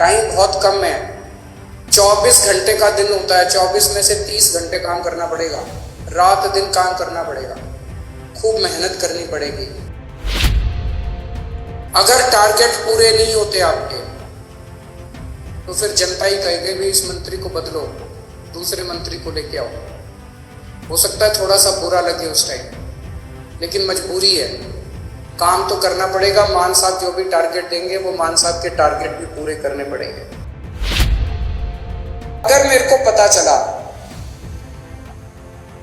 Time बहुत कम है। 24 घंटे का दिन होता है, 24 में से 30 घंटे काम करना पड़ेगा, रात दिन काम करना पड़ेगा, खूब मेहनत करनी पड़ेगी। अगर टारगेट पूरे नहीं होते आपके तो फिर जनता ही कहेगी भी इस मंत्री को बदलो, दूसरे मंत्री को लेके आओ। हो सकता है थोड़ा सा बुरा लगे उस टाइम, लेकिन मजबूरी है, काम तो करना पड़ेगा। मान साहब जो भी टारगेट देंगे वो मान साहब के टारगेट भी पूरे करने पड़ेंगे। अगर मेरे को पता चला,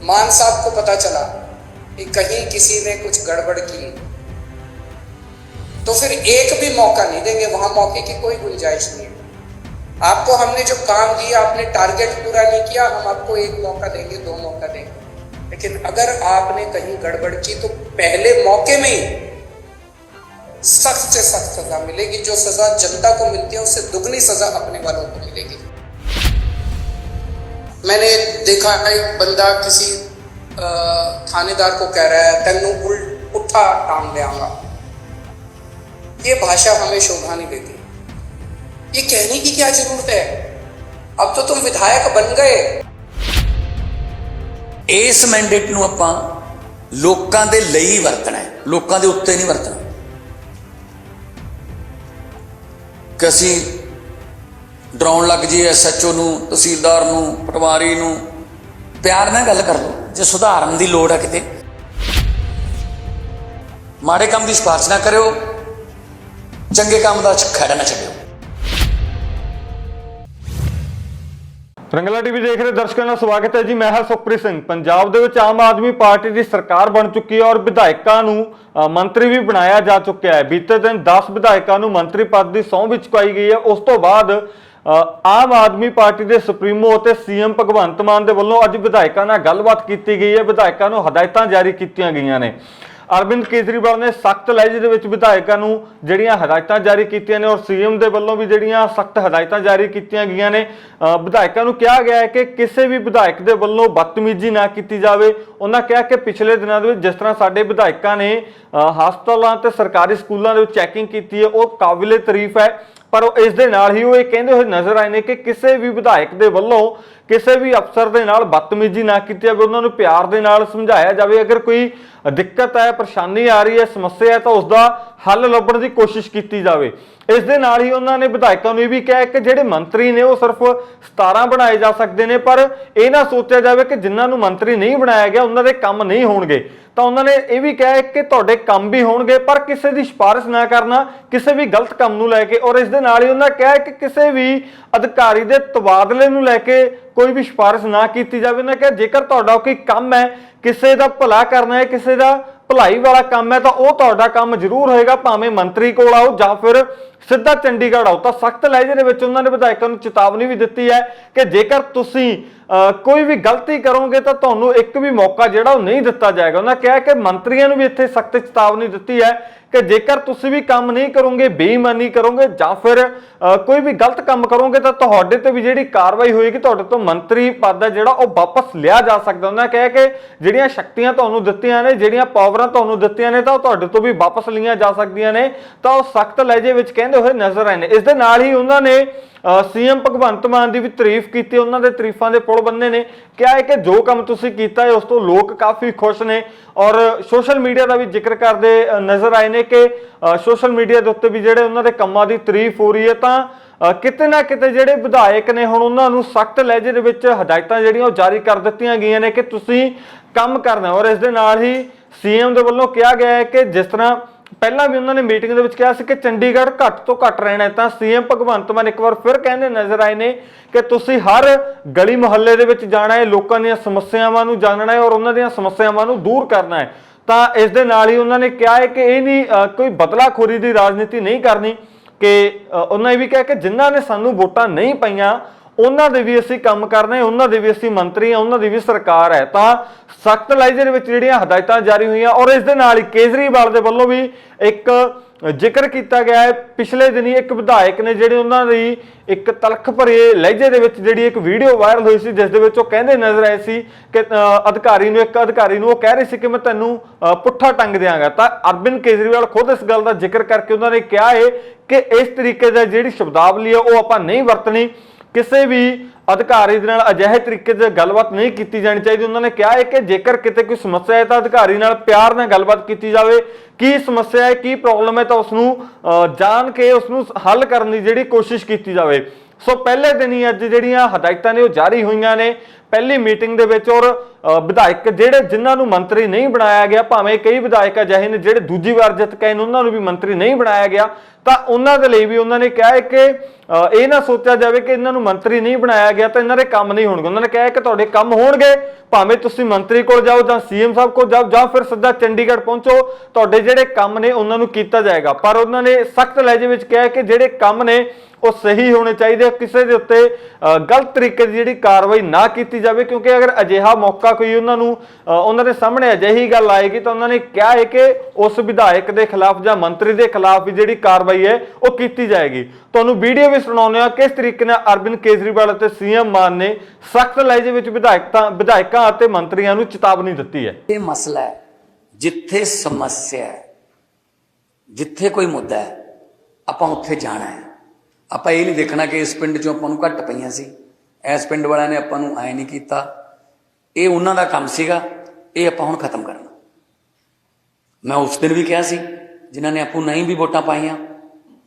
मान साहब को पता चला कि कहीं किसी ने कुछ गड़बड़ की, तो फिर एक भी मौका नहीं देंगे, वहां मौके की कोई गुंजाइश नहीं है। आपको हमने जो काम दिया, आपने टारगेट पूरा नहीं किया, हम आपको एक मौका देंगे, 2 मौका देंगे, लेकिन अगर आपने कहीं गड़बड़ की तो पहले मौके में ही सख्त से सख्त सजा मिलेगी। जो सजा जनता को मिलती है उससे दुगनी सजा अपने वालों को मिलेगी। मैंने देखा एक बंदा किसी थानेदार को कह रहा है तेनू पुट्ठा टांग देंगा। ये भाषा हमें शोभा नहीं देती। ये कहने की क्या जरूरत है? अब तो तुम विधायक बन गए। इस मैंडेट ਨੂੰ ਆਪਾਂ ਲੋਕਾਂ ਦੇ ਲਈ ਵਰਤਣਾ ਹੈ, ਲੋਕਾਂ ਦੇ ਉੱਤੇ ਨਹੀਂ ਵਰਤਣਾ ਕਿ ਅਸੀਂ ਡਰਾਉਣ ਲੱਗ ਜੀ ਐਸਐਚਓ ਨੂੰ, ਤਹਿਸੀਲਦਾਰ ਨੂੰ, ਪਟਵਾਰੀ ਨੂੰ। ਪਿਆਰ ਨਾਲ ਗੱਲ ਕਰ ਲਓ। ਜੇ ਸੁਧਾਰਨ ਦੀ ਲੋੜ ਹੈ ਕਿਤੇ, ਮਾੜੇ ਕੰਮ ਦੀ ਸਿਫਾਰਿਸ਼ ਨਾ ਕਰਿਓ, ਚੰਗੇ ਕੰਮ ਦਾ ਖਹਿੜਾ ਨਾ ਛੱਡਿਓ। ਰੰਗਲਾ ਟੀਵੀ ਦੇਖ ਰਹੇ ਦਰਸ਼ਕਾਂ ਦਾ ਸਵਾਗਤ ਹੈ ਜੀ। ਮੈਂ ਹਾਂ ਸੁਖਪ੍ਰੀਤ ਸਿੰਘ। ਪੰਜਾਬ ਦੇ ਵਿੱਚ ਆਮ ਆਦਮੀ ਪਾਰਟੀ ਦੀ ਸਰਕਾਰ ਬਣ ਚੁੱਕੀ ਹੈ ਔਰ ਵਿਧਾਇਕਾਂ ਨੂੰ ਮੰਤਰੀ ਵੀ ਬਣਾਇਆ ਜਾ ਚੁੱਕਿਆ ਹੈ। ਬੀਤੇ ਦਿਨ 10 ਵਿਧਾਇਕਾਂ ਨੂੰ ਮੰਤਰੀ ਪਦ ਦੀ ਸਹੁੰ ਵੀ ਚੁਕਾਈ ਗਈ ਹੈ। ਉਸ ਤੋਂ ਬਾਅਦ ਆਮ ਆਦਮੀ ਪਾਰਟੀ ਦੇ ਸੁਪਰੀਮੋ ਅਤੇ ਸੀਐਮ ਭਗਵੰਤ ਮਾਨ ਦੇ ਵੱਲੋਂ ਅੱਜ ਵਿਧਾਇਕਾਂ ਨਾਲ ਗੱਲਬਾਤ ਕੀਤੀ ਗਈ ਹੈ। ਵਿਧਾਇਕਾਂ ਨੂੰ ਹਦਾਇਤਾਂ ਜਾਰੀ ਕੀਤੀਆਂ ਗਈਆਂ ਨੇ। ਅਰਵਿੰਦ ਕੇਜਰੀਵਾਲ ਨੇ ਸਖਤ ਲਹਿਜੇ ਦੇ ਵਿੱਚ ਵਿਧਾਇਕਾਂ ਨੂੰ ਜਿਹੜੀਆਂ ਹਦਾਇਤਾਂ ਜਾਰੀ ਕੀਤੀਆਂ ਨੇ ਔਰ ਸੀਐਮ ਦੇ ਵੱਲੋਂ ਵੀ ਜਿਹੜੀਆਂ ਸਖਤ ਹਦਾਇਤਾਂ ਜਾਰੀ ਕੀਤੀਆਂ ਗਈਆਂ ਨੇ। ਵਿਧਾਇਕਾਂ ਨੂੰ ਕਿਹਾ ਗਿਆ ਹੈ ਕਿ ਕਿਸੇ ਵੀ ਵਿਧਾਇਕ ਦੇ ਵੱਲੋਂ ਬਦਤਮੀਜ਼ੀ ਨਾ ਕੀਤੀ ਜਾਵੇ। ਉਹਨਾਂ ਕਿਹਾ ਕਿ ਪਿਛਲੇ ਦਿਨਾਂ ਦੇ ਵਿੱਚ ਜਿਸ ਤਰ੍ਹਾਂ ਸਾਡੇ ਵਿਧਾਇਕਾਂ ਨੇ ਹਸਪਤਾਲਾਂ ਤੇ ਸਰਕਾਰੀ ਸਕੂਲਾਂ ਦੇ ਵਿੱਚ ਚੈਕਿੰਗ ਕੀਤੀ ਹੈ, ਉਹ ਕਾਬਿਲੇ ਤਾਰੀਫ ਹੈ। ਪਰ ਇਸ ਦੇ ਨਾਲ ਹੀ ਉਹ ਇਹ ਕਹਿੰਦੇ ਹੋਏ ਨਜ਼ਰ ਆਏ ਨੇ ਕਿ ਕਿਸੇ ਵੀ ਵਿਧਾਇਕ ਦੇ ਵੱਲੋਂ ਕਿਸੇ ਵੀ ਅਫਸਰ ਦੇ ਨਾਲ ਬਦਤਮੀਜ਼ੀ ਨਾ ਕੀਤੀ ਜਾਵੇ, ਉਹਨਾਂ ਨੂੰ ਪਿਆਰ ਦੇ ਨਾਲ ਸਮਝਾਇਆ ਜਾਵੇ। ਅਗਰ ਕੋਈ ਦਿੱਕਤ ਹੈ, ਪਰੇਸ਼ਾਨੀ ਆ ਰਹੀ ਹੈ, ਸਮੱਸਿਆ ਹੈ ਤਾਂ ਉਸ ਦਾ ਹੱਲ ਲੱਭਣ ਦੀ ਕੋਸ਼ਿਸ਼ ਕੀਤੀ ਜਾਵੇ। ਇਸ ਦੇ ਨਾਲ ਹੀ ਉਹਨਾਂ ਨੇ ਵਿਧਾਇਕਾਂ ਨੂੰ ਇਹ ਵੀ ਕਿਹਾ ਕਿ ਜਿਹੜੇ ਮੰਤਰੀ ਨੇ ਉਹ ਸਿਰਫ 17 ਬਣਾਏ ਜਾ ਸਕਦੇ ਨੇ, ਪਰ ਇਹ ਨਾ ਸੋਚਿਆ ਜਾਵੇ ਕਿ ਜਿਨ੍ਹਾਂ ਨੂੰ ਮੰਤਰੀ ਨਹੀਂ ਬਣਾਇਆ ਗਿਆ ਉਹਨਾਂ ਦੇ ਕੰਮ ਨਹੀਂ ਹੋਣਗੇ। ਤਾਂ ਉਹਨਾਂ ਨੇ ਇਹ ਵੀ ਕਿਹਾ ਕਿ ਤੁਹਾਡੇ ਕੰਮ ਵੀ ਹੋਣਗੇ, ਪਰ ਕਿਸੇ ਦੀ ਸਿਫਾਰਿਸ਼ ਨਾ ਕਰਨਾ ਕਿਸੇ ਵੀ ਗਲਤ ਕੰਮ ਨੂੰ ਲੈ ਕੇ। ਔਰ ਇਸ ਦੇ ਨਾਲ ਹੀ ਉਹਨਾਂ ਕਿਹਾ ਕਿ ਕਿਸੇ ਵੀ ਅਧਿਕਾਰੀ ਦੇ ਤਬਾਦਲੇ ਨੂੰ ਲੈ ਕੇ ਕੋਈ ਵੀ ਸਿਫਾਰਿਸ਼ ਨਾ ਕੀਤੀ ਜਾਵੇ। ਉਹਨਾਂ ਕਿਹਾ ਜੇਕਰ ਤੁਹਾਡਾ ਕੋਈ ਕੰਮ ਹੈ, ਕਿਸੇ ਦਾ ਭਲਾ ਕਰਨਾ ਹੈ, ਕਿਸੇ ਦਾ ਭਲਾਈ ਵਾਲਾ ਕੰਮ ਹੈ, ਤਾਂ ਉਹ ਤੁਹਾਡਾ ਕੰਮ ਜ਼ਰੂਰ ਹੋਏਗਾ, ਭਾਵੇਂ ਮੰਤਰੀ ਕੋਲ ਆਓ ਜਾਂ ਫਿਰ ਸਿੱਧਾ ਚੰਡੀਗੜ੍ਹ ਆਓ। ਤਾਂ ਸਖਤ ਲਹਿਜੇ ਦੇ ਵਿੱਚ ਉਹਨਾਂ ਨੇ ਵਿਧਾਇਕਾਂ ਨੂੰ ਚੇਤਾਵਨੀ ਵੀ ਦਿੱਤੀ ਹੈ ਕਿ ਜੇਕਰ ਤੁਸੀਂ ਕੋਈ ਵੀ ਗਲਤੀ ਕਰੋਗੇ ਤਾਂ ਤੁਹਾਨੂੰ ਇੱਕ ਵੀ ਮੌਕਾ ਜਿਹੜਾ ਉਹ ਨਹੀਂ ਦਿੱਤਾ ਜਾਏਗਾ। ਉਹਨਾਂ ਕਿਹਾ ਕਿ ਮੰਤਰੀਆਂ ਨੂੰ ਵੀ ਇੱਥੇ ਸਖਤ ਚੇਤਾਵਨੀ ਦਿੱਤੀ ਹੈ ਕਿ ਜੇਕਰ ਤੁਸੀਂ ਵੀ ਕੰਮ ਨਹੀਂ ਕਰੋਗੇ, ਬੇਈਮਾਨੀ ਕਰੋਗੇ ਜਾਂ ਫਿਰ ਕੋਈ ਵੀ ਗਲਤ ਕੰਮ ਕਰੋਗੇ ਤਾਂ ਤੁਹਾਡੇ ਤੇ ਵੀ ਜਿਹੜੀ ਕਾਰਵਾਈ ਹੋਏਗੀ, ਤੁਹਾਡੇ ਤੋਂ ਮੰਤਰੀ ਪਦ ਹੈ ਜਿਹੜਾ ਉਹ ਵਾਪਸ ਲਿਆ ਜਾ ਸਕਦਾ। ਉਹਨਾਂ ਕਿਹਾ ਕਿ ਜਿਹੜੀਆਂ ਸ਼ਕਤੀਆਂ ਤੁਹਾਨੂੰ ਦਿੱਤੀਆਂ ਨੇ, ਜਿਹੜੀਆਂ ਪਾਵਰਾਂ ਤੁਹਾਨੂੰ ਦਿੱਤੀਆਂ ਨੇ, ਤਾਂ ਉਹ ਤੁਹਾਡੇ ਤੋਂ ਵੀ ਵਾਪਸ ਲਈਆਂ ਜਾ ਸਕਦੀਆਂ ਨੇ। ਤਾਂ ਉਹ ਸਖਤ ਲਹਿਜੇ ਵਿੱਚ ਕਹਿੰਦੇ ਹੋਏ ਨਜ਼ਰ ਆਏ ਨੇ। ਇਸ ਦੇ ਨਾਲ ਹੀ ਉਹਨਾਂ ਨੇ ਸੀਐਮ ਭਗਵੰਤ ਮਾਨ ਦੀ ਵੀ ਤਾਰੀਫ ਕੀਤੀ, ਉਹਨਾਂ ਦੇ ਤਾਰੀਫਾਂ ਦੇ ਪੁਲ ਬੰਨੇ ਨੇ। ਕਿਹਾ ਹੈ ਕਿ ਜੋ ਕੰਮ ਤੁਸੀਂ ਕੀਤਾ ਹੈ ਉਸ ਤੋਂ ਲੋਕ ਕਾਫੀ ਖੁਸ਼ ਨੇ ਔਰ ਸੋਸ਼ਲ ਮੀਡੀਆ ਦਾ ਵੀ ਜ਼ਿਕਰ ਕਰਦੇ ਨਜ਼ਰ ਆਏ ਨੇ ਕਿ ਸੋਸ਼ਲ ਮੀਡੀਆ ਦੇ ਉੱਤੇ ਵੀ ਜਿਹੜੇ ਉਹਨਾਂ ਦੇ ਕੰਮਾਂ ਦੀ ਤਾਰੀਫ ਹੋ ਰਹੀ ਹੈ। ਤਾਂ ਕਿਤੇ ਨਾ ਕਿਤੇ ਜਿਹੜੇ ਵਿਧਾਇਕ ਨੇ ਹੁਣ ਉਹਨਾਂ ਨੂੰ ਸਖਤ ਲਹਿਜੇ ਦੇ ਵਿੱਚ ਹਦਾਇਤਾਂ ਜਿਹੜੀਆਂ ਉਹ ਜਾਰੀ ਕਰ ਦਿੱਤੀਆਂ ਗਈਆਂ ਨੇ ਕਿ ਤੁਸੀਂ ਕੰਮ ਕਰਨਾ। ਔਰ ਇਸ ਦੇ ਨਾਲ ਹੀ ਸੀਐਮ ਦੇ ਵੱਲੋਂ ਕਿਹਾ ਗਿਆ ਹੈ ਕਿ ਜਿਸ ਤਰ੍ਹਾਂ ਪਹਿਲਾਂ ਵੀ ਉਹਨਾਂ ਨੇ ਮੀਟਿੰਗ ਦੇ ਵਿੱਚ ਕਿਹਾ ਸੀ ਕਿ ਚੰਡੀਗੜ੍ਹ ਘੱਟ ਤੋਂ ਘੱਟ ਰਹਿਣਾ, ਤਾਂ ਸੀਐਮ ਭਗਵੰਤ ਮਾਨ ਇੱਕ ਵਾਰ ਫਿਰ ਕਹਿੰਦੇ ਨਜ਼ਰ ਆਏ ਨੇ ਕਿ ਤੁਸੀਂ ਹਰ ਗਲੀ ਮੁਹੱਲੇ ਦੇ ਵਿੱਚ ਜਾਣਾ ਹੈ, ਲੋਕਾਂ ਦੀਆਂ ਸਮੱਸਿਆਵਾਂ ਨੂੰ ਜਾਣਨਾ ਹੈ ਔਰ ਉਹਨਾਂ ਦੀਆਂ ਸਮੱਸਿਆਵਾਂ ਨੂੰ ਦੂਰ ਕਰਨਾ ਹੈ। ਤਾਂ ਇਸ ਦੇ ਨਾਲ ਹੀ ਉਹਨਾਂ ਨੇ ਕਿਹਾ ਹੈ ਕਿ ਇਹ ਨਹੀਂ ਕੋਈ ਬਦਲਾਖੋਰੀ ਦੀ ਰਾਜਨੀਤੀ ਨਹੀਂ ਕਰਨੀ। ਕਿ ਉਹਨਾਂ ਇਹ ਵੀ ਕਿਹਾ ਕਿ ਜਿਨ੍ਹਾਂ ਨੇ ਸਾਨੂੰ ਵੋਟਾਂ ਨਹੀਂ ਪਾਈਆਂ ਉਹਨਾਂ ਦੇ ਵੀ ਅਸੀਂ ਕੰਮ ਕਰਨੇ, ਉਹਨਾਂ ਦੇ ਵੀ ਅਸੀਂ ਮੰਤਰੀ ਆ, ਉਹਨਾਂ ਦੀ ਵੀ ਸਰਕਾਰ ਹੈ। ਤਾਂ ਸਖਤ ਲਹਿਜੇ ਦੇ ਵਿੱਚ ਜਿਹੜੀਆਂ ਹਦਾਇਤਾਂ ਜਾਰੀ ਹੋਈਆਂ ਔਰ ਇਸ ਦੇ ਨਾਲ ਹੀ ਕੇਜਰੀਵਾਲ ਦੇ ਵੱਲੋਂ ਵੀ ਇੱਕ ਜ਼ਿਕਰ ਕੀਤਾ ਗਿਆ ਹੈ। ਪਿਛਲੇ ਦਿਨੀ ਇੱਕ ਵਿਧਾਇਕ ਨੇ ਜਿਹੜੇ ਉਹਨਾਂ ਦੀ ਇੱਕ ਤਲਖ ਭਰੇ ਲਹਿਜੇ ਦੇ ਵਿੱਚ ਜਿਹੜੀ ਇੱਕ ਵੀਡੀਓ ਵਾਇਰਲ ਹੋਈ ਸੀ, ਜਿਸ ਦੇ ਵਿੱਚ ਉਹ ਕਹਿੰਦੇ ਨਜ਼ਰ ਆਏ ਸੀ ਕਿ ਇੱਕ ਅਧਿਕਾਰੀ ਨੂੰ ਉਹ ਕਹਿ ਰਹੇ ਸੀ ਕਿ ਮੈਂ ਤੈਨੂੰ ਪੁੱਠਾ ਟੰਗ ਦਿਆਂਗਾ। ਤਾਂ ਅਰਵਿੰਦ ਕੇਜਰੀਵਾਲ ਖੁਦ ਇਸ ਗੱਲ ਦਾ ਜ਼ਿਕਰ ਕਰਕੇ ਉਹਨਾਂ ਨੇ ਕਿਹਾ ਹੈ ਕਿ ਇਸ ਤਰੀਕੇ ਦੀ ਜਿਹੜੀ ਸ਼ਬਦਾਵਲੀ ਹੈ ਉਹ ਆਪਾਂ ਨਹੀਂ ਵਰਤਣੀ, ਕਿਸੇ ਵੀ ਅਧਿਕਾਰੀ ਦੇ ਨਾਲ ਅਜਿਹੇ ਤਰੀਕੇ ਦੀ ਗੱਲਬਾਤ ਨਹੀਂ ਕੀਤੀ ਜਾਣੀ ਚਾਹੀਦੀ। ਉਹਨਾਂ ਨੇ ਕਿਹਾ ਹੈ ਕਿ ਜੇਕਰ ਕਿਤੇ ਕੋਈ ਸਮੱਸਿਆ ਹੈ ਤਾਂ ਅਧਿਕਾਰੀ ਨਾਲ ਪਿਆਰ ਨਾਲ ਗੱਲਬਾਤ ਕੀਤੀ ਜਾਵੇ, ਕੀ ਸਮੱਸਿਆ ਹੈ, ਕੀ ਪ੍ਰੋਬਲਮ ਹੈ, ਤਾਂ ਉਸ ਨੂੰ ਜਾਣ ਕੇ ਉਸ ਨੂੰ ਹੱਲ ਕਰਨ ਦੀ ਜਿਹੜੀ ਕੋਸ਼ਿਸ਼ ਕੀਤੀ ਜਾਵੇ। ਸੋ ਪਹਿਲੇ ਦਿਨ ਹੀ ਅੱਜ ਜਿਹੜੀਆਂ ਹਦਾਇਤਾਂ ਨੇ ਉਹ ਜਾਰੀ ਹੋਈਆਂ ਨੇ ਪਹਿਲੀ ਮੀਟਿੰਗ ਦੇ ਵਿੱਚ। ਔਰ ਵਿਧਾਇਕ ਜਿਨ੍ਹਾਂ ਨੂੰ ਮੰਤਰੀ ਨਹੀਂ ਬਣਾਇਆ ਗਿਆ, ਭਾਵੇਂ ਕਈ ਵਿਧਾਇਕ ਅਜਿਹੇ ਨੇ ਜਿਹੜੇ ਦੂਜੀ ਵਾਰ ਜਿੱਤ ਕੇ ਉਹਨਾਂ ਨੂੰ ਵੀ ਮੰਤਰੀ ਨਹੀਂ ਬਣਾਇਆ ਗਿਆ, ਤਾਂ ਉਹਨਾਂ ਦੇ ਲਈ ਵੀ ਉਹਨਾਂ ਨੇ ਕਿਹਾ ਹੈ ਕਿ ਇਹ ਨਾ ਸੋਚਿਆ ਜਾਵੇ ਕਿ ਇਹਨਾਂ ਨੂੰ ਮੰਤਰੀ ਨਹੀਂ ਬਣਾਇਆ ਗਿਆ ਤਾਂ ਇਹਨਾਂ ਦੇ ਕੰਮ ਨਹੀਂ ਹੋਣਗੇ। ਉਹਨਾਂ ਨੇ ਕਿਹਾ ਕਿ ਤੁਹਾਡੇ ਕੰਮ ਹੋਣਗੇ, ਭਾਵੇਂ ਤੁਸੀਂ ਮੰਤਰੀ ਕੋਲ ਜਾਓ ਜਾਂ ਸੀਐਮ ਸਾਹਿਬ ਕੋਲ ਜਾਓ ਜਾਂ ਫਿਰ ਸਿੱਧਾ ਚੰਡੀਗੜ੍ਹ ਪਹੁੰਚੋ, ਤੁਹਾਡੇ ਜਿਹੜੇ ਕੰਮ ਨੇ ਉਹਨਾਂ ਨੂੰ ਕੀਤਾ ਜਾਏਗਾ। ਪਰ ਉਹਨਾਂ ਨੇ ਸਖਤ ਲਹਿਜੇ ਵਿੱਚ ਕਿਹਾ ਕਿ ਜਿਹੜੇ ਕੰਮ ਨੇ ਉਹ ਸਹੀ ਹੋਣੇ ਚਾਹੀਦੇ, ਕਿਸੇ ਦੇ ਉੱਤੇ ਗਲਤ ਤਰੀਕੇ ਦੀ ਜਿਹੜੀ ਕਾਰਵਾਈ ਨਾ ਕੀਤੀ ਜਾਵੇ, ਕਿਉਂਕਿ ਅਗਰ ਅਜਿਹਾ ਮੌਕਾ ਕੋਈ ਉਹਨਾਂ ਦੇ ਸਾਹਮਣੇ ਅਜਿਹੀ ਗੱਲ ਆਏਗੀ ਤਾਂ ਉਹਨਾਂ ਨੇ ਕਿਹਾ ਹੈ ਕਿ ਉਸ ਵਿਧਾਇਕ ਦੇ ਖਿਲਾਫ ਜਾਂ ਮੰਤਰੀ ਦੇ ਖਿਲਾਫ ਵੀ ਜਿਹੜੀ ਕਾਰਵਾਈ ਹੈ ਉਹ ਕੀਤੀ ਜਾਏਗੀ। ਤੁਹਾਨੂੰ ਵੀਡੀਓ ਵੀ ਸੁਣਾਉਂਦੇ ਹਾਂ ਕਿਸ ਤਰੀਕੇ ਨਾਲ ਅਰਵਿੰਦ ਕੇਜਰੀਵਾਲ ਅਤੇ ਸੀਐਮ ਮਾਨ ਨੇ ਸਖਤ ਲਹਿਜੇ ਵਿੱਚ ਵਿਧਾਇਕਾਂ ਅਤੇ ਮੰਤਰੀਆਂ ਨੂੰ ਚੇਤਾਵਨੀ ਦਿੱਤੀ ਹੈ। ਇਹ ਮਸਲਾ ਹੈ, ਜਿੱਥੇ ਸਮੱਸਿਆ ਹੈ, ਜਿੱਥੇ ਕੋਈ ਮੁੱਦਾ ਹੈ, ਆਪਾਂ ਉੱਥੇ ਜਾਣਾ ਹੈ। ਆਪਾਂ ਇਹ ਨਹੀਂ ਦੇਖਣਾ ਕਿ ਇਸ ਪਿੰਡ 'ਚੋਂ ਆਪਾਂ ਨੂੰ ਘੱਟ ਪਈਆਂ ਸੀ, ਇਸ ਪਿੰਡ ਵਾਲਿਆਂ ਨੇ ਆਪਾਂ ਨੂੰ ਐਂ ਨਹੀਂ ਕੀਤਾ, ਇਹ ਉਹਨਾਂ ਦਾ ਕੰਮ ਸੀਗਾ, ਇਹ ਆਪਾਂ ਹੁਣ ਖਤਮ ਕਰਨਾ। ਮੈਂ ਉਸ ਦਿਨ ਵੀ ਕਿਹਾ ਸੀ ਜਿਨ੍ਹਾਂ ਨੇ ਆਪਾਂ ਨਹੀਂ ਵੀ ਵੋਟਾਂ ਪਾਈਆਂ,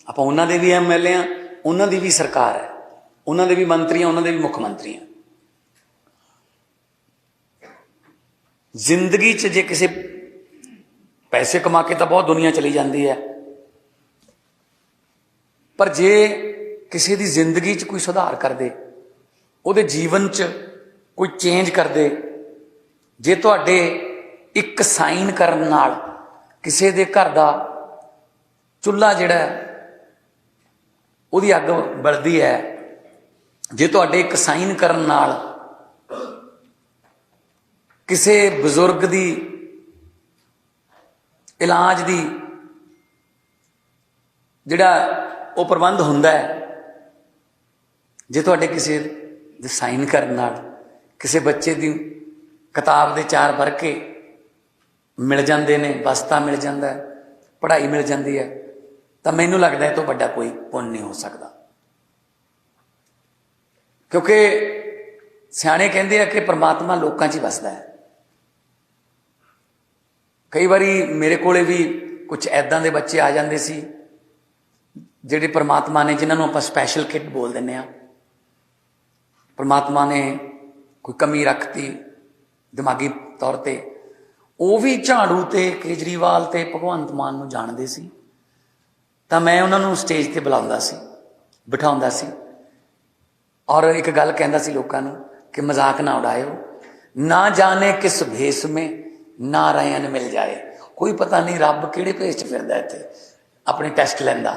ਆਪਾਂ ਉਹਨਾਂ ਦੇ ਵੀ MLA ਆ, ਉਹਨਾਂ ਦੀ ਵੀ ਸਰਕਾਰ ਹੈ, ਉਹਨਾਂ ਦੇ ਵੀ ਮੰਤਰੀ ਆ, ਉਹਨਾਂ ਦੇ ਵੀ ਮੁੱਖ ਮੰਤਰੀ ਆ। ਜ਼ਿੰਦਗੀ 'ਚ ਜੇ ਕਿਸੇ ਪੈਸੇ ਕਮਾ ਕੇ ਤਾਂ ਬਹੁਤ ਦੁਨੀਆ ਚਲੀ ਜਾਂਦੀ ਹੈ, ਪਰ ਜੇ ਕਿਸੇ ਦੀ ਜ਼ਿੰਦਗੀ 'ਚ ਕੋਈ ਸੁਧਾਰ ਕਰ ਦੇ, ਉਹਦੇ ਜੀਵਨ 'ਚ ਕੋਈ ਚੇਂਜ ਕਰ ਦੇ, ਜੇ ਤੁਹਾਡੇ ਇੱਕ ਸਾਈਨ ਕਰਨ ਨਾਲ ਕਿਸੇ ਦੇ ਘਰ ਦਾ ਚੁੱਲ੍ਹਾ ਜਿਹੜਾ ਉਹਦੀ ਅੱਗ ਬਲਦੀ ਹੈ, ਜੇ ਤੁਹਾਡੇ ਇੱਕ ਸਾਈਨ ਕਰਨ ਨਾਲ ਕਿਸੇ ਬਜ਼ੁਰਗ ਦੀ ਇਲਾਜ ਦੀ ਜਿਹੜਾ ਉਹ ਪ੍ਰਬੰਧ ਹੁੰਦਾ ਹੈ, ਜੇ ਤੁਹਾਡੇ ਕਿਸੇ ਦੇ ਸਾਈਨ ਕਰਨ ਨਾਲ ਕਿਸੇ ਬੱਚੇ ਦੀ ਕਿਤਾਬ ਦੇ 4 ਵਰਕੇ ਮਿਲ ਜਾਂਦੇ ਨੇ, ਬਸਤਾ ਮਿਲ ਜਾਂਦਾ ਹੈ, ਪੜ੍ਹਾਈ ਮਿਲ ਜਾਂਦੀ ਹੈ, ਤਾਂ ਮੈਨੂੰ ਲੱਗਦਾ ਇਹ ਤੋਂ ਵੱਡਾ ਕੋਈ ਪੁੰਨ ਨਹੀਂ ਹੋ ਸਕਦਾ। ਕਿਉਂਕਿ ਸਿਆਣੇ ਕਹਿੰਦੇ ਆ ਕਿ ਪ੍ਰਮਾਤਮਾ ਲੋਕਾਂ 'ਚ ਹੀ ਵਸਦਾ ਹੈ। ਕਈ ਵਾਰੀ ਮੇਰੇ ਕੋਲੇ ਵੀ ਕੁਝ ਐਦਾਂ ਦੇ ਬੱਚੇ ਆ ਜਾਂਦੇ ਸੀ ਜਿਹੜੇ ਪ੍ਰਮਾਤਮਾ ਨੇ, ਜਿਨ੍ਹਾਂ ਨੂੰ ਆਪਾਂ ਸਪੈਸ਼ਲ ਕਿਡ ਬੋਲ ਦਿੰਦੇ ਹਾਂ, ਪ੍ਰਮਾਤਮਾ ਨੇ ਕੋਈ ਕਮੀ ਰੱਖਤੀ ਦਿਮਾਗੀ ਤੌਰ ਤੇ, ਉਹ ਵੀ ਝਾੜੂ ਤੇ ਕੇਜਰੀਵਾਲ ਤੇ ਭਗਵੰਤ ਮਾਨ ਨੂੰ ਜਾਣਦੇ ਸੀ। ਤਾਂ ਮੈਂ ਉਹਨਾਂ ਨੂੰ ਸਟੇਜ ਤੇ ਬੁਲਾਉਂਦਾ ਸੀ, ਬਿਠਾਉਂਦਾ ਸੀ, ਔਰ ਇੱਕ ਗੱਲ ਕਹਿੰਦਾ ਸੀ ਲੋਕਾਂ ਨੂੰ ਕਿ ਮਜ਼ਾਕ ਨਾ ਉਡਾਇਓ, ਨਾ ਜਾਣੇ ਕਿਸ ਭੇਸ ਮੇ ਨਾਰਾਇਣ ਮਿਲ ਜਾਏ। ਕੋਈ ਪਤਾ ਨਹੀਂ ਰੱਬ ਕਿਹੜੇ ਭੇਸ 'ਚ ਫਿਰਦਾ ਇੱਥੇ, ਆਪਣੇ ਟੈਸਟ ਲੈਂਦਾ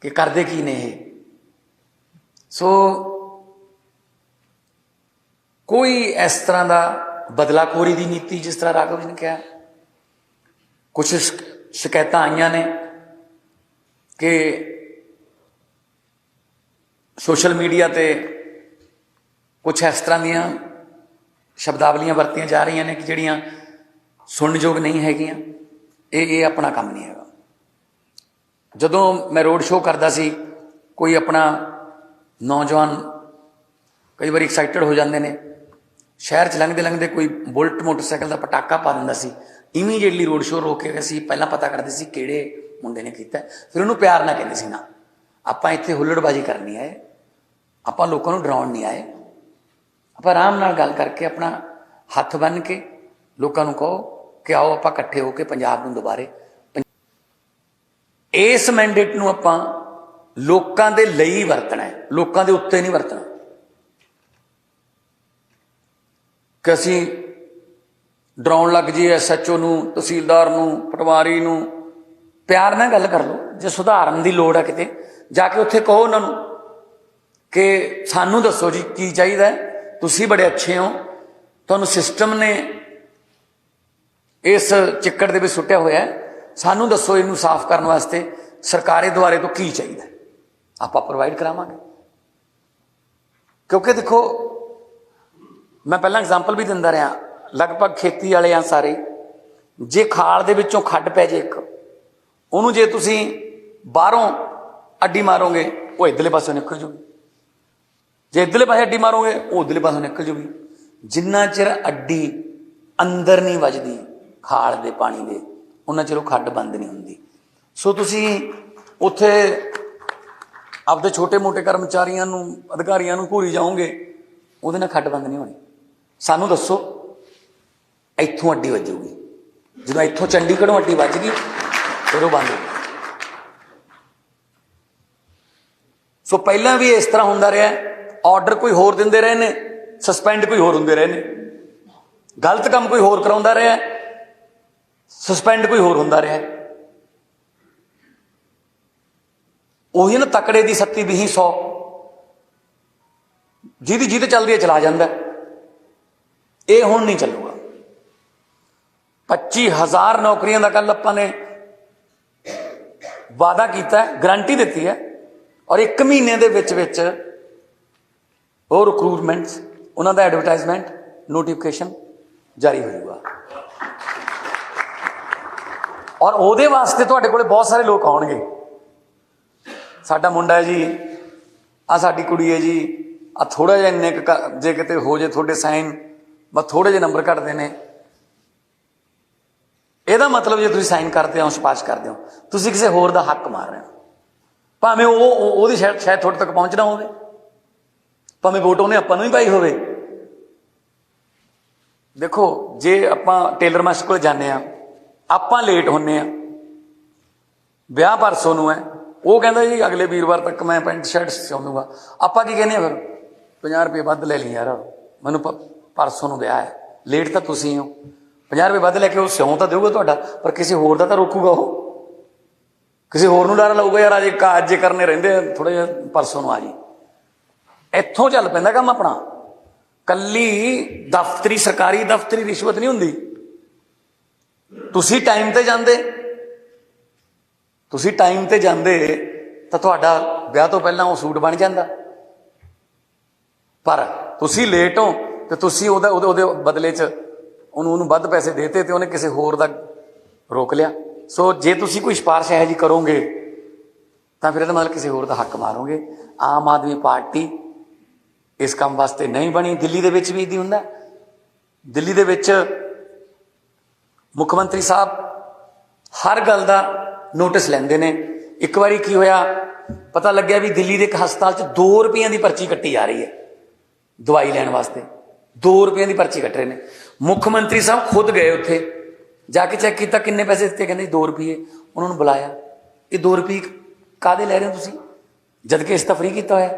ਕਿ ਕਰਦੇ ਕੀ ਨੇ ਇਹ। ਸੋ ਕੋਈ ਇਸ ਤਰ੍ਹਾਂ ਦਾ ਬਦਲਾਖੋਰੀ ਦੀ ਨੀਤੀ, ਜਿਸ ਤਰ੍ਹਾਂ ਰਾਘਵ ਜੀ ਨੇ ਕਿਹਾ, ਕੁਛ ਸ਼ਿਕਾਇਤਾਂ ਆਈਆਂ ਨੇ ਕਿ ਸੋਸ਼ਲ ਮੀਡੀਆ ਤੇ ਕੁਛ ਇਸ ਤਰ੍ਹਾਂ ਦੀਆਂ ਸ਼ਬਦਾਵਲੀਆਂ ਵਰਤੀਆਂ ਜਾ ਰਹੀਆਂ ਨੇ ਕਿ ਜਿਹੜੀਆਂ ਸੁਣਨਯੋਗ ਨਹੀਂ ਹੈਗੀਆਂ। ਇਹ ਆਪਣਾ ਕੰਮ ਨਹੀਂ ਹੈਗਾ। ਜਦੋਂ ਮੈਂ ਰੋਡ ਸ਼ੋਅ ਕਰਦਾ ਸੀ, ਕੋਈ ਆਪਣਾ ਨੌਜਵਾਨ ਕਈ ਵਾਰੀ ਐਕਸਾਈਟਡ ਹੋ ਜਾਂਦੇ ਨੇ, ਸ਼ਹਿਰ 'ਚ ਲੰਘਦੇ ਕੋਈ ਬੁਲਟ ਮੋਟਰਸਾਈਕਲ ਦਾ ਪਟਾਕਾ ਪਾ ਦਿੰਦਾ ਸੀ, ਇਮੀਡੀਏਟਲੀ ਰੋਡ ਸ਼ੋਅ ਰੋਕ ਕੇ ਅਸੀਂ ਪਹਿਲਾਂ ਪਤਾ ਕਰਦੇ ਸੀ ਕਿਹੜੇ ਮੁੰਡੇ ਨੇ ਕੀਤਾ, ਫਿਰ ਉਹਨੂੰ ਪਿਆਰ ਨਾਲ ਕਹਿੰਦੇ ਸੀ, ਨਾ ਆਪਾਂ ਇੱਥੇ ਹੁੱਲੜਬਾਜ਼ੀ ਕਰਨੀ ਆਏ, ਆਪਾਂ ਲੋਕਾਂ ਨੂੰ ਡਰਾਉਣ ਨਹੀਂ ਆਏ, ਆਪਾਂ ਆਰਾਮ ਨਾਲ ਗੱਲ ਕਰਕੇ ਆਪਣਾ ਹੱਥ ਬੰਨ੍ਹ ਕੇ ਲੋਕਾਂ ਨੂੰ ਕਹੋ ਕਿ ਆਓ ਆਪਾਂ ਇਕੱਠੇ ਹੋ ਕੇ ਪੰਜਾਬ ਨੂੰ ਦੁਬਾਰੇ, ਇਸ ਮੈਂਡੇਟ ਨੂੰ ਆਪਾਂ ਲੋਕਾਂ ਦੇ ਲਈ ਵਰਤਣਾ ਹੈ, ਲੋਕਾਂ ਦੇ ਉੱਤੇ ਨਹੀਂ ਵਰਤਣਾ ਕਿ ਅਸੀਂ ਡਰਾਉਣ ਲੱਗ ਜਾਈਏ SHO ਨੂੰ, ਤਹਿਸੀਲਦਾਰ ਨੂੰ, ਪਟਵਾਰੀ ਨੂੰ। ਪਿਆਰ ਨਾਲ ਗੱਲ ਕਰ ਲਓ। ਜੇ ਸੁਧਾਰਨ ਦੀ ਲੋੜ ਹੈ ਕਿਤੇ ਜਾ ਕੇ ਉੱਥੇ ਕਹੋ ਉਹਨਾਂ ਨੂੰ कि सानू दसो जी की चाहिए, तुसी बड़े अच्छे हो, तुहानू सिस्टम ने इस चिक्कड़ दे विच सुट्टिया होया है, सानू दसो इनू साफ करने वास्ते सरकारे द्वारे तो की चाहिए, आपां प्रोवाइड करावांगे। क्योंकि देखो मैं पहला एग्जाम्पल भी दिंदा रहा, लगभग खेती वाले आ सारे, जे खाल दे विचों खड्ड पै जे एक, उहनूं जे तुसीं बाहरों अड्डी मारोगे वो इधरले पासों निकल जूगी, जे इधरले पासे अड्डी मारोगे वो उधरले पासों निकल जूगी। जिन्ना चिर अड्डी अंदर नहीं वजदी खाल दे पानी दे, उन्ना चिर खड्ड बंद नहीं हुंदी। सो तुसीं उत्थे आपदे छोटे मोटे कर्मचारियों नूं अधिकारियों नूं घूरी जाओगे, उहदे नाल खड्ड बंद नहीं होनी। सानू दसो इत्थों अड्डी वजूगी, जो इत्थों चंडीगढ़ों अड्डी वज गई फिर वो बंद हो गई। सो पहला भी इस तरह होंदा रहा, ऑर्डर कोई होर दिंदे रहे ने, सस्पेंड कोई होर हुंदे रहे ने, गलत काम कोई होर कराउंदा रहा, सस्पेंड कोई होर हुंदा रहा। ਉਹੀ ना तकड़े की 70 20 100 ਜਿਹਦੀ ਜਿਹਦੇ ਚੱਲਦੀ ਹੈ ਚਲਾ ਜਾਂਦਾ, ਇਹ ਹੁਣ नहीं ਚੱਲੂਗਾ। 25,000 नौकरियां का कल ਆਪਾਂ ने वादा किया, गारंटी दी है, और 1 महीने ਦੇ ਵਿੱਚ ਉਹ रिक्रूटमेंट ਉਹਨਾਂ ਦਾ एडवरटाइजमेंट नोटिफिकेशन जारी होगा, और ਉਹਦੇ ਵਾਸਤੇ ਤੁਹਾਡੇ ਕੋਲੇ बहुत सारे लोग ਆਉਣਗੇ। साडा मुंडा है जी, आ साडी कुड़ी है जी, आ थोड़ा जिहा इन्ने जे किते हो जे थोड़े साइन बस थोड़े जे नंबर घटते हैं, ਇਹਦਾ मतलब जे तुसीं साइन करते हो सिफारिश करते हो, तुसीं किसी होर दा हक मार रहे हो, भावें ਉਹਦੀ शायद थोड़े तक पहुँचना होवे, भावें वोट ਉਹਨੇ ਆਪਾਂ ਨੂੰ ही पाई होवे। देखो जे आपां टेलर मास्टर कोल जाने आ, आपां लेट होने आ, विआह परसों नूं है, वो कहता जी अगले वीरवार तक मैं पेंट शर्ट सिउं दूंगा, आपां की कहने फिर 50 रुपये वध ले ली यार, मैनू परसों नूं विआह है, लेट तो तुसीं हो, 50 रुपये वध लैके वो सिउं तो देऊगा तुहाडा, पर किसी होर दा तां रोकूगा, वो किसी होर नूं डर लाऊगा यार अजे काज करने रहिंदे थोड़े जिहे परसों नूं आ जी। इत्थों चल पैंदा काम अपना, कल्ली दफ्तरी सरकारी दफ्तरी रिश्वत नहीं हुंदी। तुसीं टाइम ते जांदे, तुसीं टाइम ते जांदे तां तुहाडा विआह तो पहलां वो सूट बन जांदा, पर तुसीं लेट हो तो तुसीं ਉਹਦੇ बदले च ਉਹਨੂੰ ਵੱਧ पैसे देते तो उन्हें किसी होर दा रोक लिया। सो जे तुसीं कोई सिफारिश है जी करोगे तो फिर मतलब किसी होर दा हक मारोगे। आम आदमी पार्टी इस काम वास्ते नहीं बनी। दिल्ली दे विच भी इदां हुंदा, दिल्ली दे विच मुख मंत्री साहब हर गल दा नोटिस लैंदे ने। एक बारी की होया पता लग्या भी दिल्ली के एक हस्पताल च 2 रुपये की पर्ची कट्टी जा रही है दवाई लैण वास्ते, 2 रुपये की पर्ची कट रहे हैं। मुख मंत्री साहब खुद गए उत्थे जाके चैक किया किन्ने पैसे दिते, कहते 2 रुपये। उन्होंने बुलाया, ये 2 रुपये काहदे लै रहे हो तुसीं, जबकि इस तां फ्री किया होया।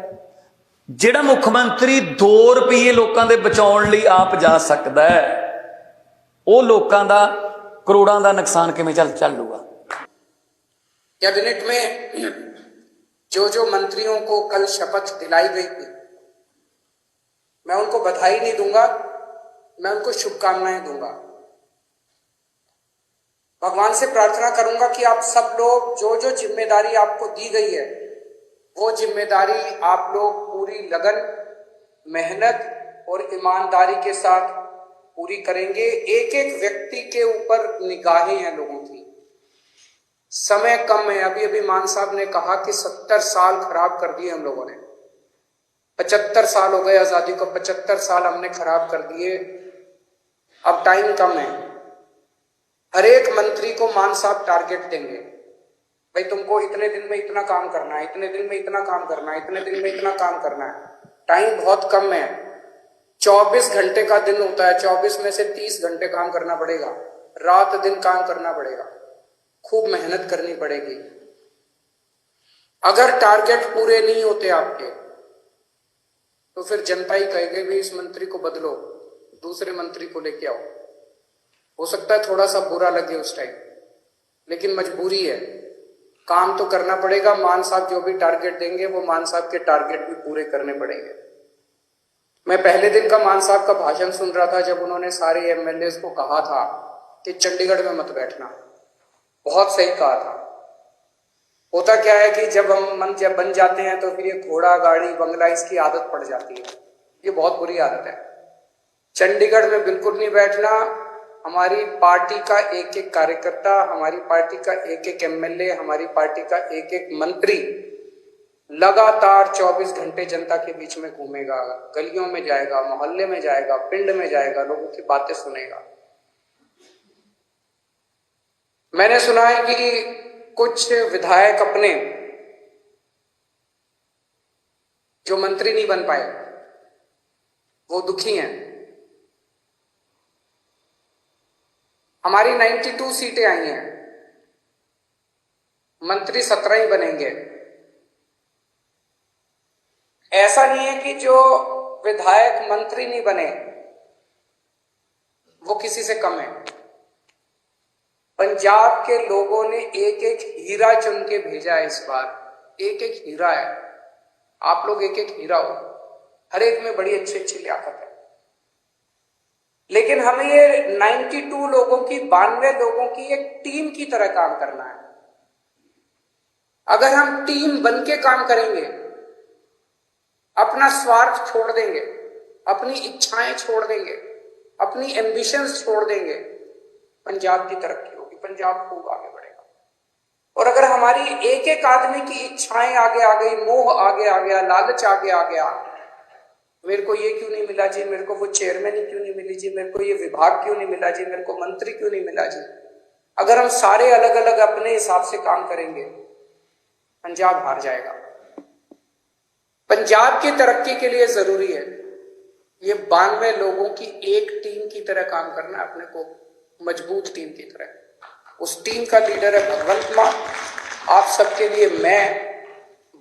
जिहड़ा मुख मंत्री 2 रुपये लोगों के बचाउण लई आप जा सकदा है, वो लोगों का करोड़ों का नुकसान किवें चल लूगा। कैबिनेट में जो मंत्रियों को कल शपथ दिलाई गई थी, मैं उनको बधाई नहीं दूंगा, मैं उनको शुभकामनाएं दूंगा। भगवान से प्रार्थना करूंगा कि आप सब लोग जो जिम्मेदारी आपको दी गई है वो जिम्मेदारी आप लोग पूरी लगन, मेहनत और ईमानदारी के साथ पूरी करेंगे। एक एक व्यक्ति के ऊपर निगाहें हैं लोगों की, समय कम है। अभी अभी मान साहब ने कहा कि 70 साल खराब कर दिए हम लोगों ने, 75 साल हो गए आजादी को, 75 साल हमने खराब कर दिए। अब टाइम कम है। हर एक मंत्री को मान साहब टारगेट देंगे, भाई तुमको इतने दिन में इतना काम करना है, इतने दिन में इतना काम करना है, इतने दिन में इतना काम करना है। टाइम बहुत कम है, 24 घंटे का दिन होता है, 24 में से 30 घंटे काम करना पड़ेगा, रात दिन काम करना पड़ेगा, खूब मेहनत करनी पड़ेगी। अगर टारगेट पूरे नहीं होते आपके तो फिर जनता ही कहेगी भी इस मंत्री को बदलो, दूसरे मंत्री को लेके आओ। हो सकता है थोड़ा सा बुरा लगे उस टाइम, लेकिन मजबूरी है। काम तो करना पड़ेगा। मान साहब जो भी टारगेट देंगे वो मान साहब के टारगेट भी पूरे करने पड़ेंगे। मैं पहले दिन का मान साहब का भाषण सुन रहा था जब उन्होंने सारे एमएलए को कहा था कि चंडीगढ़ में मत बैठना। बहुत सही कहा था। होता क्या है कि जब हम जब बन जाते हैं तो फिर ये घोड़ा गाड़ी बंगला इसकी आदत पड़ जाती है। ये बहुत बुरी आदत है। चंडीगढ़ में बिल्कुल नहीं बैठना। हमारी पार्टी का एक एक कार्यकर्ता, हमारी पार्टी का एक एक एमएलए, हमारी पार्टी का एक एक मंत्री लगातार 24 घंटे जनता के बीच में घूमेगा, गलियों में जाएगा, मोहल्ले में जाएगा, पिंड में जाएगा, लोगों की बातें सुनेगा। मैंने सुना है कि कुछ विधायक अपने जो मंत्री नहीं बन पाए वो दुखी हैं। हमारी 92 सीटें आई हैं, मंत्री 17 ही बनेंगे। ऐसा नहीं है कि जो विधायक मंत्री नहीं बने वो किसी से कम है। पंजाब के लोगों ने एक एक हीरा चुन के भेजा है। इस बार एक एक हीरा है। आप लोग एक एक हीरा हो। हर एक में बड़ी अच्छी अच्छी लियाकत है। लेकिन हमें ये 92 लोगों की, 92 लोगों की एक टीम की तरह काम करना है। अगर हम टीम बन के काम करेंगे, अपना स्वार्थ छोड़ देंगे, अपनी इच्छाएं छोड़ देंगे, अपनी एम्बिशंस छोड़ देंगे, पंजाब की तरक्की होगी, पंजाब खूब आगे बढ़ेगा। और अगर हमारी एक एक आदमी की इच्छाएं आगे आ गई, मोह आगे आ गया, लालच आगे आ गया, मेरे को ये क्यों नहीं मिला जी, मेरे को वो चेयरमैन क्यों नहीं मिली जी, मेरे को ये विभाग क्यों नहीं मिला जी, मेरे को मंत्री क्यों नहीं मिला जी। अगर हम सारे अलग अलग अपने हिसाब से काम करेंगे, पंजाब हार जाएगा। पंजाब की तरक्की के लिए जरूरी है ये 92 लोगों की एक टीम की तरह काम करना, अपने को मजबूत टीम की तरह। उस टीम का लीडर है भगवंत मान। आप सबके लिए मैं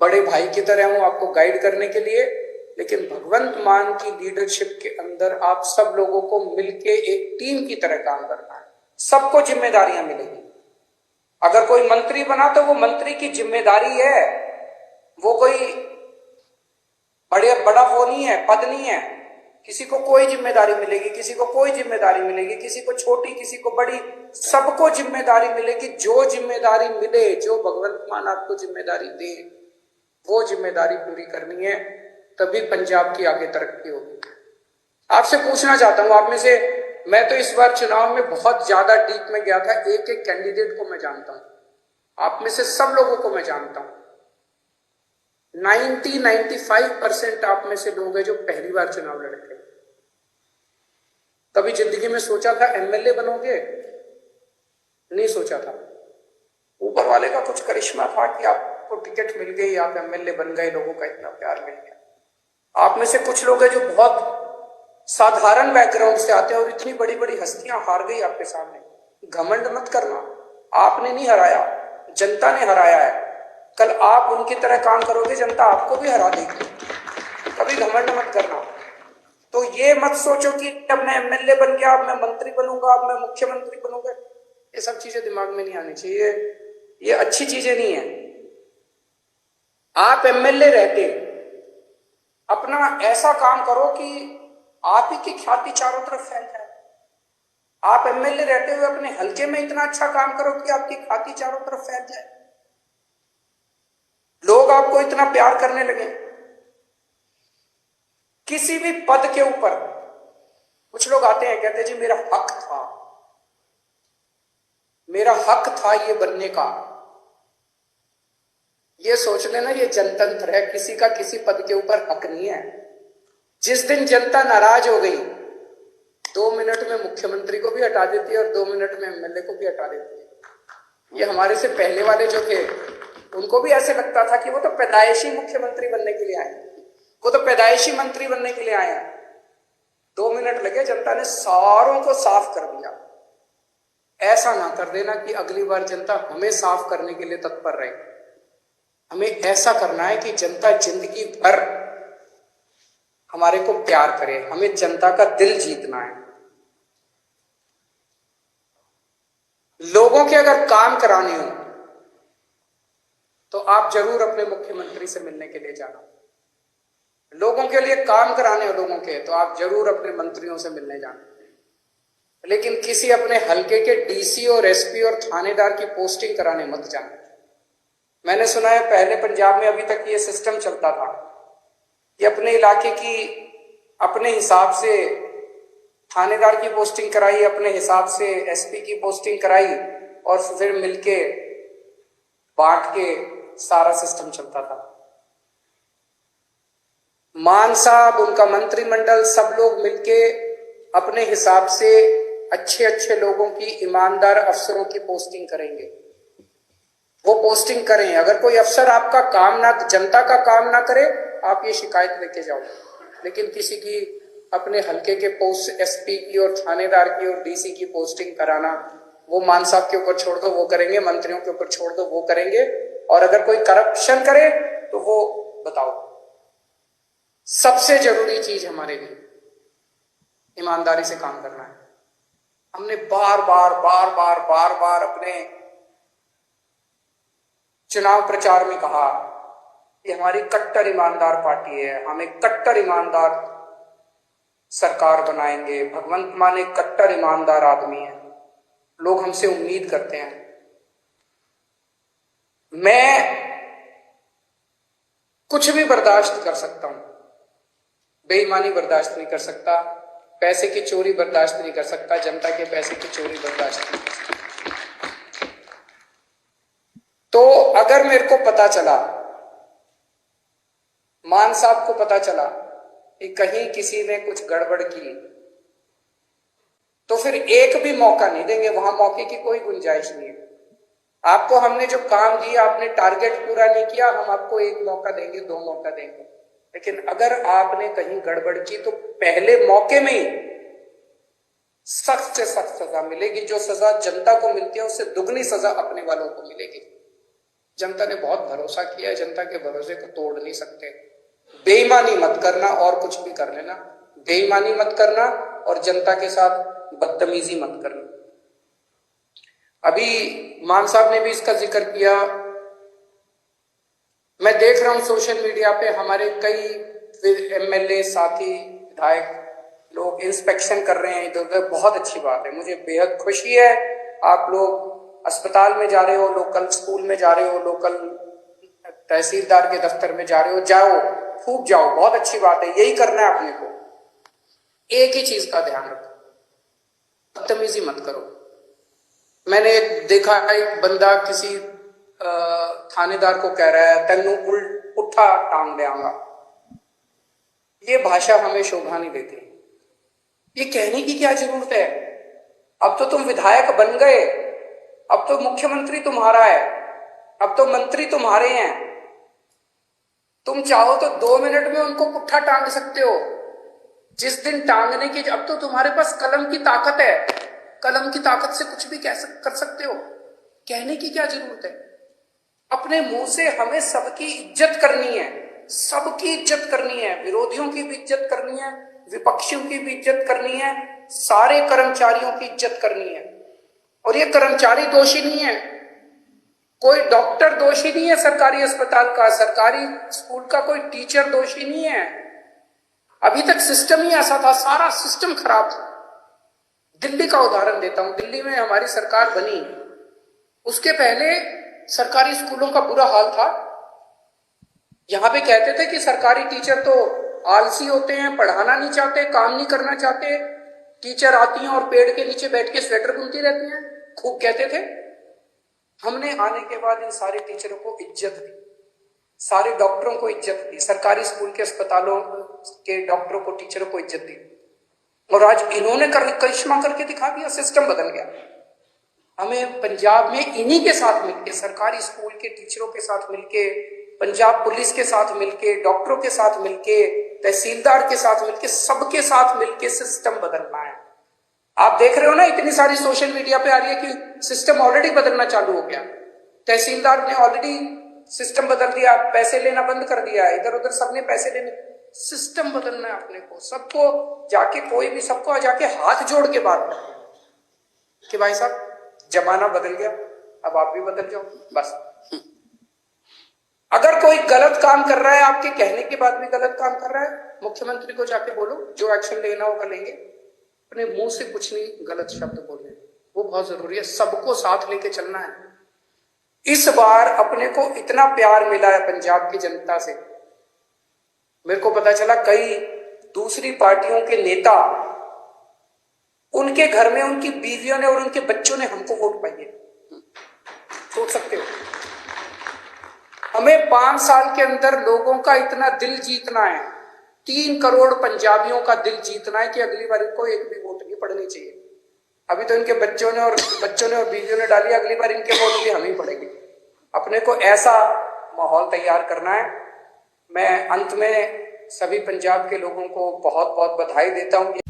बड़े भाई की तरह हूं, आपको गाइड करने के लिए। लेकिन भगवंत मान की लीडरशिप के अंदर आप सब लोगों को मिलके एक टीम की तरह काम करना है। सबको जिम्मेदारियां मिलेगी। अगर कोई मंत्री बना तो वो मंत्री की जिम्मेदारी है, वो कोई बड़ा वो नहीं है, पद नहीं है। किसी को कोई जिम्मेदारी मिलेगी, किसी को कोई जिम्मेदारी मिलेगी, किसी को छोटी, किसी को बड़ी, सबको जिम्मेदारी मिलेगी। जो जिम्मेदारी मिले, जो भगवंत मान आपको जिम्मेदारी दे, वो जिम्मेदारी पूरी करनी है, तभी पंजाब की आगे तरक्की होगी। आपसे पूछना चाहता हूं, आप में से, मैं तो इस बार चुनाव में बहुत ज्यादा डीप में गया था। एक एक कैंडिडेट को मैं जानता हूं, आप में से सब लोगों को मैं जानता हूं। 95% आप में से लोग हैं जो पहली बार चुनाव लड़े थे। कभी जिंदगी में सोचा था एमएलए बनोगे? नहीं सोचा था। ऊपर वाले का कुछ करिश्मा था कि आपको टिकट मिल गई, आप एमएलए बन गए, लोगों का इतना प्यार मिल गया। आप में से कुछ लोग हैं जो बहुत साधारण बैकग्राउंड से आते हैं और इतनी बड़ी बड़ी हस्तियां हार गई आपके सामने। घमंड मत करना, आपने नहीं हराया, जनता ने हराया है। कल आप उनकी तरह काम करोगे, जनता आपको भी हरा देगी। कभी घमंड मत करना। तो ये मत सोचो कि अब मैं एमएलए बन गया, अब मैं मंत्री बनूंगा, अब मैं मुख्यमंत्री बनूंगा। ये सब चीजें दिमाग में नहीं आनी चाहिए। ये अच्छी चीजें नहीं है। आप एमएलए रहते अपना ऐसा काम करो कि आप ही की ख्याति चारों तरफ फैल जाए। आप एमएलए रहते हुए अपने हलके में इतना अच्छा काम करो कि आपकी ख्याति चारों तरफ फैल जाए, लोग आपको इतना प्यार करने लगे। किसी भी पद के ऊपर कुछ लोग आते हैं, कहते हैं जी मेरा हक था, मेरा हक था ये बनने का। ये सोच लेना ये जनतंत्र है, किसी का किसी पद के ऊपर हक नहीं है। जिस दिन जनता नाराज हो गई, 2 मिनट में मुख्यमंत्री को भी हटा देती है और 2 मिनट में एमएलए को भी हटा देती है। ये हमारे से पहले वाले जो थे उनको भी ऐसे लगता था कि वो तो पैदाइशी मुख्यमंत्री बनने के लिए आए, वो तो पैदाइशी मंत्री बनने के लिए आए हैं। 2 मिनट लगे, जनता ने सारों को साफ कर दिया। ऐसा ना कर देना कि अगली बार जनता हमें साफ करने के लिए तत्पर रहे। हमें ऐसा करना है कि जनता जिंदगी भर हमारे को प्यार करे। हमें जनता का दिल जीतना है। लोगों के अगर काम कराने हो तो आप जरूर अपने मुख्यमंत्री से मिलने के लिए जाना। लोगों के लिए काम कराने हैं लोगों के, तो आप जरूर अपने मंत्रियों से मिलने जाना। लेकिन किसी अपने हलके के डीसी और एसपी और थानेदार की पोस्टिंग कराने मत जाना। मैंने सुना है पहले पंजाब में अभी तक ये सिस्टम चलता था कि अपने इलाके की अपने हिसाब से थानेदार की पोस्टिंग कराई, अपने हिसाब से एसपी की पोस्टिंग कराई और फिर मिलके बांट के सारा सिस्टम चलता था। मान साहब, उनका मंत्रिमंडल, सब लोग मिलके अपने हिसाब से अच्छे अच्छे लोगों की, ईमानदार अफसरों की पोस्टिंग करेंगे। वो पोस्टिंग करें। अगर कोई अफसर आपका काम ना, जनता का काम ना करे, आप ये शिकायत लेके जाओ। लेकिन किसी की अपने हलके के पोस्ट, एसपी की और थानेदार की और डीसी की पोस्टिंग कराना, वो मान साहब के ऊपर छोड़ दो, वो करेंगे। मंत्रियों के ऊपर छोड़ दो, वो करेंगे। और अगर कोई करप्शन करे तो वो बताओ। सबसे जरूरी चीज हमारे लिए ईमानदारी से काम करना है। हमने बार बार अपने चुनाव प्रचार में कहा कि हमारी कट्टर ईमानदार पार्टी है, हम एक कट्टर ईमानदार सरकार बनाएंगे। भगवंत मान एक कट्टर ईमानदार आदमी है, लोग हमसे उम्मीद करते हैं। मैं कुछ भी बर्दाश्त कर सकता हूं, बेईमानी बर्दाश्त नहीं कर सकता, पैसे की चोरी बर्दाश्त नहीं कर सकता, जनता के पैसे की चोरी बर्दाश्त नहीं कर सकता। तो अगर मेरे को पता चला, मान साहब को पता चला कि कहीं किसी ने कुछ गड़बड़ की, तो फिर एक भी मौका नहीं देंगे। वहां मौके की कोई गुंजाइश नहीं है। आपको हमने जो काम दिया, आपने टारगेट पूरा नहीं किया, हम आपको एक मौका देंगे, 2 मौका देंगे। लेकिन अगर आपने कहीं गड़बड़ की तो पहले मौके में ही सख्त से सख्त सजा मिलेगी। जो सजा जनता को मिलती है उससे दुगनी सजा अपने वालों को मिलेगी। जनता ने बहुत भरोसा किया है, जनता के भरोसे को तोड़ नहीं सकते। बेईमानी मत करना और कुछ भी कर लेना, बेईमानी मत करना और जनता के साथ बदतमीजी मत करना। अभी मान साहब ने भी इसका जिक्र किया। मैं देख रहा हूं सोशल मीडिया पे हमारे कई एमएलए साथी, विधायक लोग इंस्पेक्शन कर रहे हैं इधर उधर। बहुत अच्छी बात है, मुझे बेहद खुशी है। आप लोग अस्पताल में जा रहे हो, लोकल स्कूल में जा रहे हो, लोकल तहसीलदार के दफ्तर में जा रहे हो, जाओ, खूब जाओ, बहुत अच्छी बात है। यही करना है अपने को। एक ही चीज का ध्यान रखो, बदतमीजी मत करो। मैंने देखा एक बंदा किसी थानेदार को कह रहा है, तेनू पुट्ठा टांग देंगा। ये भाषा हमें शोभा नहीं देती। ये कहने की क्या जरूरत है? अब तो तुम विधायक बन गए, अब तो मुख्यमंत्री तुम्हारा है, अब तो मंत्री तुम्हारे हैं। तुम चाहो तो 2 मिनट में उनको पुट्ठा टांग सकते हो। जिस दिन टांगने की, अब तो तुम्हारे पास कलम की ताकत है, कलम की ताकत से कुछ भी कर सकते हो। कहने की क्या जरूरत है? अपने मुंह से हमें सबकी इज्जत करनी है, सबकी इज्जत करनी है, विरोधियों की भी इज्जत करनी है, विपक्षियों की भी इज्जत करनी है, सारे कर्मचारियों की इज्जत करनी है। और ये कर्मचारी दोषी नहीं है, कोई डॉक्टर दोषी नहीं है सरकारी अस्पताल का, सरकारी स्कूल का कोई टीचर दोषी नहीं है। अभी तक सिस्टम ही ऐसा था, सारा सिस्टम खराब था। दिल्ली का उदाहरण देता हूं। दिल्ली में हमारी सरकार बनी, उसके पहले सरकारी स्कूलों का बुरा हाल था। यहां पे कहते थे कि सरकारी टीचर तो आलसी होते हैं, पढ़ाना नहीं चाहते, काम नहीं करना चाहते। टीचर आती हैं और पेड़ के नीचे बैठ के स्वेटर बुनती रहती हैं, खूब कहते थे। हमने आने के बाद इन सारे टीचरों को इज्जत दी, सारे डॉक्टरों को इज्जत दी, सरकारी स्कूल के अस्पतालों के डॉक्टरों को, टीचरों को इज्जत दी। और आज इन्होंने करिश्मा करके दिखा दिया, सिस्टम बदल गया। हमें पंजाब में इन्हीं के साथ मिलके, सरकारी स्कूल के टीचरों के साथ मिलके, पंजाब पुलिस के साथ मिलके, डॉक्टरों के साथ मिलके, तहसीलदार के साथ मिलके, सबके साथ मिलके सिस्टम बदलना है। आप देख रहे हो ना, इतनी सारी सोशल मीडिया पे आ रही है कि सिस्टम ऑलरेडी बदलना चालू हो गया। तहसीलदार ने ऑलरेडी सिस्टम बदल दिया, पैसे लेना बंद कर दिया, इधर उधर सबने पैसे लेने। सिस्टम बदलना है अपने को, सबको जाके, कोई भी सबको जाके हाथ जोड़ के बात करनी कि भाई साहब जमाना बदल गया, अब आप भी बदल जाओ, बस। अगर कोई गलत काम कर रहा है, आपके कहने के बाद भी गलत काम कर रहा है, मुख्यमंत्री को जाके बोलो, जो एक्शन लेना होगा लेंगे। अपने मुंह से कुछ नहीं गलत शब्द बोलने, वो बहुत जरूरी है। सबको साथ लेके चलना है। इस बार अपने को इतना प्यार मिला है पंजाब की जनता से। मेरे को पता चला कई दूसरी पार्टियों के नेता, उनके घर में उनकी बीवियों ने और उनके बच्चों ने हमको वोट पाई है। सोच सकते हो, हमें 5 साल के अंदर लोगों का इतना दिल जीतना है, 3 करोड़ पंजाबियों का दिल जीतना है कि अगली बार इनको एक भी वोट नहीं पड़नी चाहिए। अभी तो इनके बच्चों ने और बीवियों ने डाली, अगली बार इनके वोट भी हम ही पड़ेंगे। अपने को ऐसा माहौल तैयार करना है। मैं अंत में सभी पंजाब के लोगों को बहुत बहुत बधाई देता हूं।